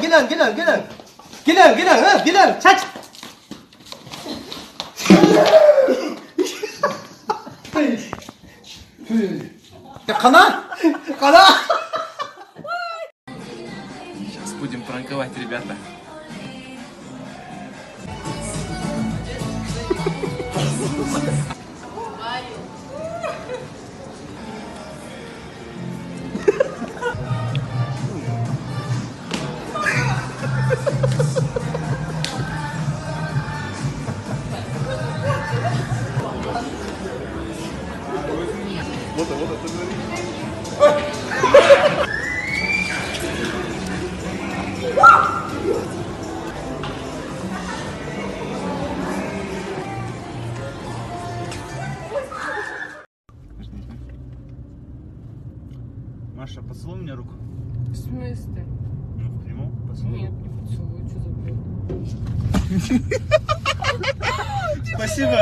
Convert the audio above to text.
기능, 기능, 기능. 기능, 기능, 응, 기능. 차치. 야, 가나? 가나? Сейчас будем пранковать, ребята. Маша, поцелуй мне руку. В смысле? Ну, в прямом поцелуй. Нет, не поцелую, что за бред? Спасибо.